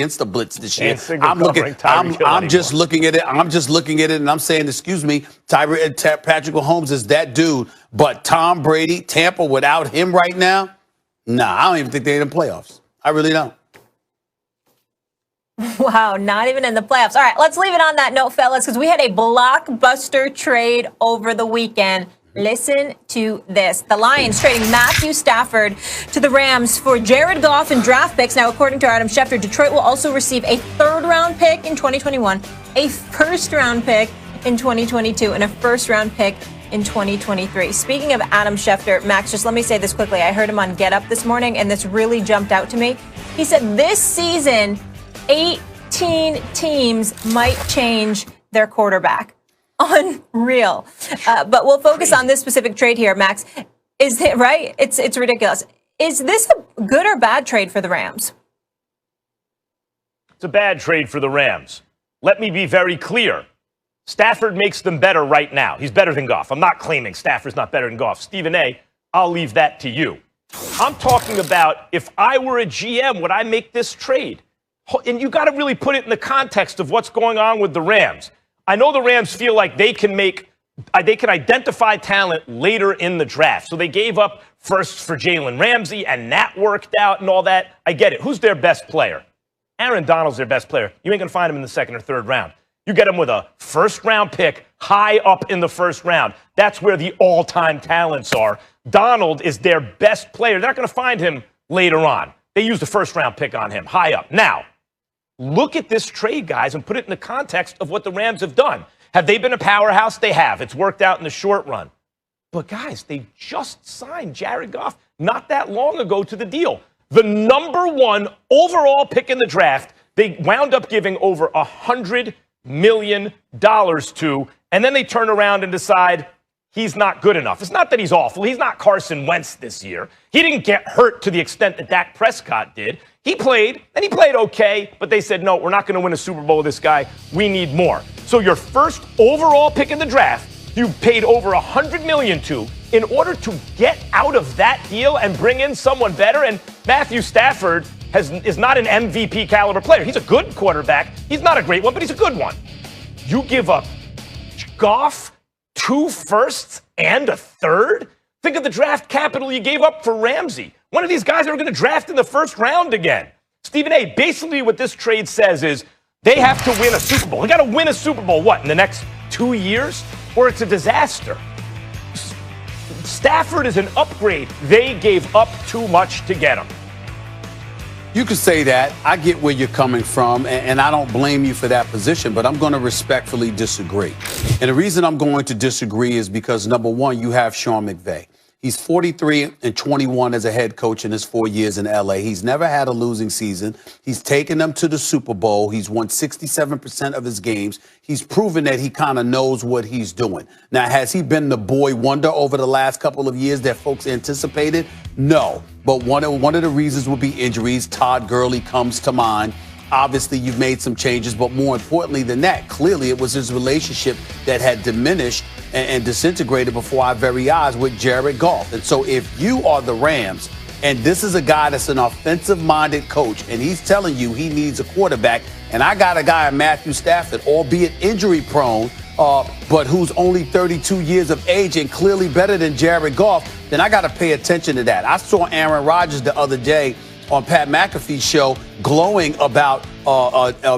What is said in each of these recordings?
against the blitz this year. I'm just looking at it. And I'm saying, excuse me, Patrick Mahomes is that dude. But Tom Brady, Tampa, without him right now, nah, I don't even think they're in the playoffs. I really don't. Wow, not even in the playoffs. All right, let's leave it on that note, fellas, because we had a blockbuster trade over the weekend. Listen to this. The Lions trading Matthew Stafford to the Rams for Jared Goff and draft picks. Now, according to Adam Schefter, Detroit will also receive a 3rd-round pick in 2021, a 1st-round pick in 2022, and a 1st-round pick in 2023. Speaking of Adam Schefter, Max, just let me say this quickly. I heard him on Get Up this morning, and this really jumped out to me. He said this season, 18 teams might change their quarterback. Unreal. But we'll focus on this specific trade here, Max. Is it right? It's ridiculous. Is this a good or bad trade for the Rams? It's a bad trade for the Rams. Let me be very clear. Stafford makes them better right now. He's better than Goff. I'm not claiming Stafford's not better than Goff. Stephen A., I'll leave that to you. I'm talking about if I were a GM, would I make this trade? And you got to really put it in the context of what's going on with the Rams. I know the Rams feel like they can identify talent later in the draft. So they gave up first for Jalen Ramsey, and that worked out and all that. I get it. Who's their best player? Aaron Donald's their best player. You ain't going to find him in the 2nd or 3rd round. You get him with a 1st-round pick high up in the 1st round. That's where the all-time talents are. Donald is their best player. They're not going to find him later on. They used a 1st-round pick on him, high up. Now, look at this trade, guys, and put it in the context of what the Rams have done. Have they been a powerhouse? They have. It's worked out in the short run. But, guys, they just signed Jared Goff not that long ago to the deal. The #1 overall pick in the draft, they wound up giving over $100 million to, and then they turn around and decide he's not good enough. It's not that he's awful. He's not Carson Wentz this year. He didn't get hurt to the extent that Dak Prescott did. He played, and he played okay, but they said, no, we're not going to win a Super Bowl with this guy. We need more. So your 1st overall pick in the draft, you paid over $100 million to in order to get out of that deal and bring in someone better. And Matthew Stafford is not an MVP caliber player. He's a good quarterback. He's not a great one, but he's a good one. You give up Goff, 2 firsts, and a 3rd? Think of the draft capital you gave up for Ramsey. One of these guys are going to draft in the 1st round again. Stephen A., basically what this trade says is they have to win a Super Bowl. They got to win a Super Bowl, what, in the next 2 years? Or it's a disaster. Stafford is an upgrade. They gave up too much to get him. You could say that. I get where you're coming from, and I don't blame you for that position, but I'm going to respectfully disagree. And the reason I'm going to disagree is because, #1, you have Sean McVay. He's 43-21 as a head coach in his 4 years in L.A. He's never had a losing season. He's taken them to the Super Bowl. He's won 67% of his games. He's proven that he kind of knows what he's doing. Now, has he been the boy wonder over the last couple of years that folks anticipated? No. But one of the reasons would be injuries. Todd Gurley comes to mind. Obviously, you've made some changes, but more importantly than that, clearly it was his relationship that had diminished and disintegrated before our very eyes with Jared Goff. And so if you are the Rams, and this is a guy that's an offensive-minded coach, and he's telling you he needs a quarterback, and I got a guy in Matthew Stafford, albeit injury-prone, but who's only 32 years of age and clearly better than Jared Goff, then I got to pay attention to that. I saw Aaron Rodgers the other day on Pat McAfee's show glowing about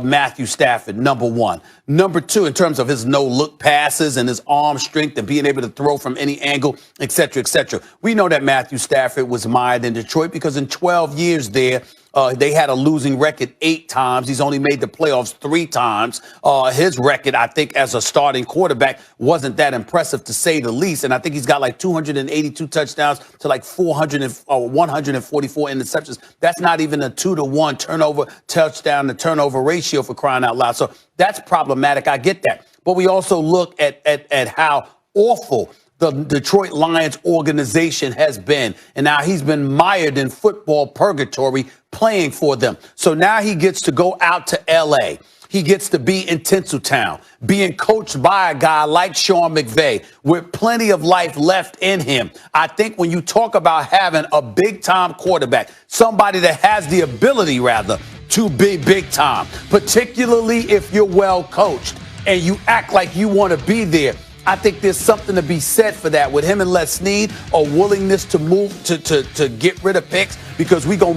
Matthew Stafford, #1. #2, in terms of his no-look passes and his arm strength and being able to throw from any angle, et cetera, et cetera. We know that Matthew Stafford was mired in Detroit because in 12 years there, they had a losing record 8 times. He's only made the playoffs 3 times. His record, I think, as a starting quarterback wasn't that impressive, to say the least. And I think he's got like 282 touchdowns to like 144 interceptions. That's not even a 2-to-1 touchdown to turnover ratio, for crying out loud. So that's problematic. I get that. But we also look at how awful the Detroit Lions organization has been. And now he's been mired in football purgatory playing for them. So now he gets to go out to L.A. He gets to be in Tinseltown, being coached by a guy like Sean McVay with plenty of life left in him. I think when you talk about having a big-time quarterback, somebody that has the ability, rather, to be big time, particularly if you're well coached and you act like you want to be there. I think there's something to be said for that. With him and Les Snead, a willingness to move to get rid of picks, because we gonna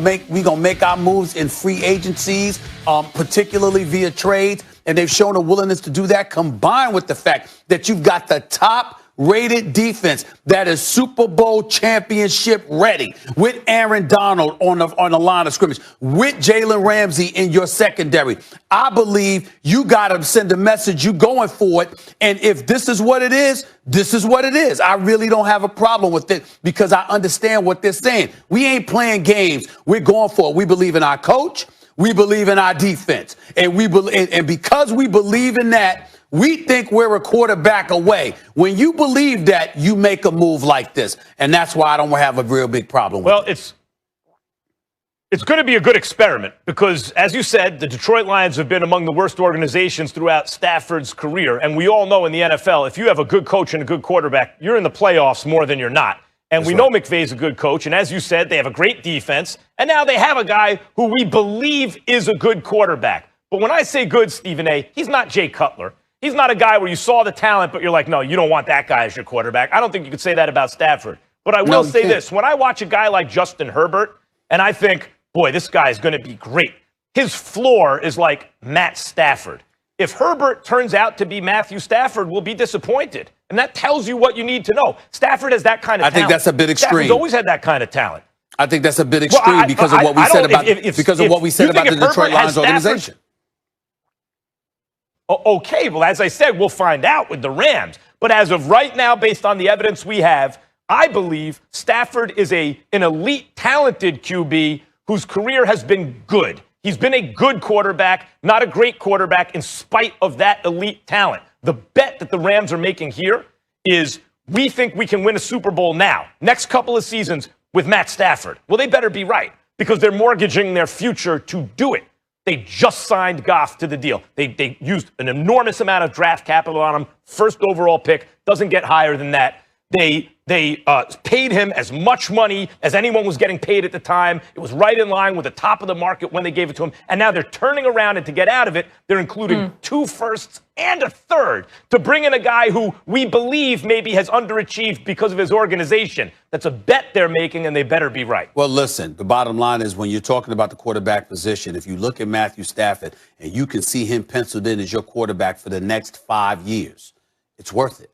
make our moves in free agencies, particularly via trades, and they've shown a willingness to do that, combined with the fact that you've got the top-rated defense that is Super Bowl championship ready, with Aaron Donald on the line of scrimmage, with Jalen Ramsey in your secondary. I believe you got to send a message. You going for it. And if this is what it is, this is what it is. I really don't have a problem with it, because I understand what they're saying. We ain't playing games. We're going for it. We believe in our coach. We believe in our defense. And because we believe in that, we think we're a quarterback away. When you believe that, you make a move like this. And that's why I don't have a real big problem with it. Well, it's going to be a good experiment, because, as you said, the Detroit Lions have been among the worst organizations throughout Stafford's career. And we all know in the NFL, if you have a good coach and a good quarterback, you're in the playoffs more than you're not. And we know McVay's a good coach. And as you said, they have a great defense. And now they have a guy who we believe is a good quarterback. But when I say good, Stephen A., he's not Jay Cutler. He's not a guy where you saw the talent, but you're like, no, you don't want that guy as your quarterback. I don't think you could say that about Stafford. But I will say this. When I watch a guy like Justin Herbert, and I think, boy, this guy is going to be great, his floor is like Matt Stafford. If Herbert turns out to be Matthew Stafford, we'll be disappointed. And that tells you what you need to know. Stafford has that kind of talent. I think that's a bit extreme. Stafford's always had that kind of talent. I think that's a bit extreme because of what we said about the Detroit Lions organization. Okay, well, as I said, we'll find out with the Rams. But as of right now, based on the evidence we have, I believe Stafford is an elite, talented QB whose career has been good. He's been a good quarterback, not a great quarterback, in spite of that elite talent. The bet that the Rams are making here is we think we can win a Super Bowl now, next couple of seasons, with Matt Stafford. Well, they better be right, because they're mortgaging their future to do it. They just signed Goff to the deal. They used an enormous amount of draft capital on him. First overall pick, doesn't get higher than that. They paid him as much money as anyone was getting paid at the time. It was right in line with the top of the market when they gave it to him. And now they're turning around, and to get out of it, they're including 2 firsts and a third to bring in a guy who we believe maybe has underachieved because of his organization. That's a bet they're making, and they better be right. Well, listen, the bottom line is, when you're talking about the quarterback position, if you look at Matthew Stafford and you can see him penciled in as your quarterback for the next 5 years, it's worth it.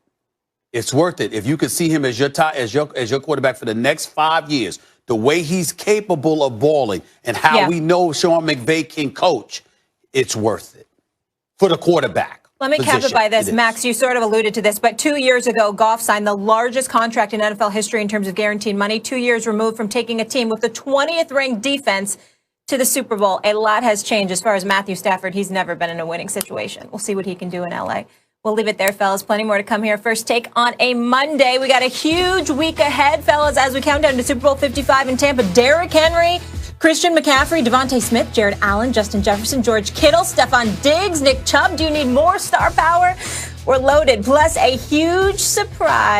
It's worth it. If you could see him as your quarterback for the next 5 years, the way he's capable of balling and how we know Sean McVay can coach, it's worth it for the quarterback. Let me cap it by this. Max, you sort of alluded to this, but 2 years ago, Goff signed the largest contract in NFL history in terms of guaranteed money, 2 years removed from taking a team with the 20th ranked defense to the Super Bowl. A lot has changed as far as Matthew Stafford. He's never been in a winning situation. We'll see what he can do in LA. We'll leave it there, fellas. Plenty more to come here. First Take on a Monday. We got a huge week ahead, fellas, as we count down to Super Bowl 55 in Tampa. Derrick Henry, Christian McCaffrey, Devontae Smith, Jared Allen, Justin Jefferson, George Kittle, Stephon Diggs, Nick Chubb. Do you need more star power? We're loaded. Plus a huge surprise.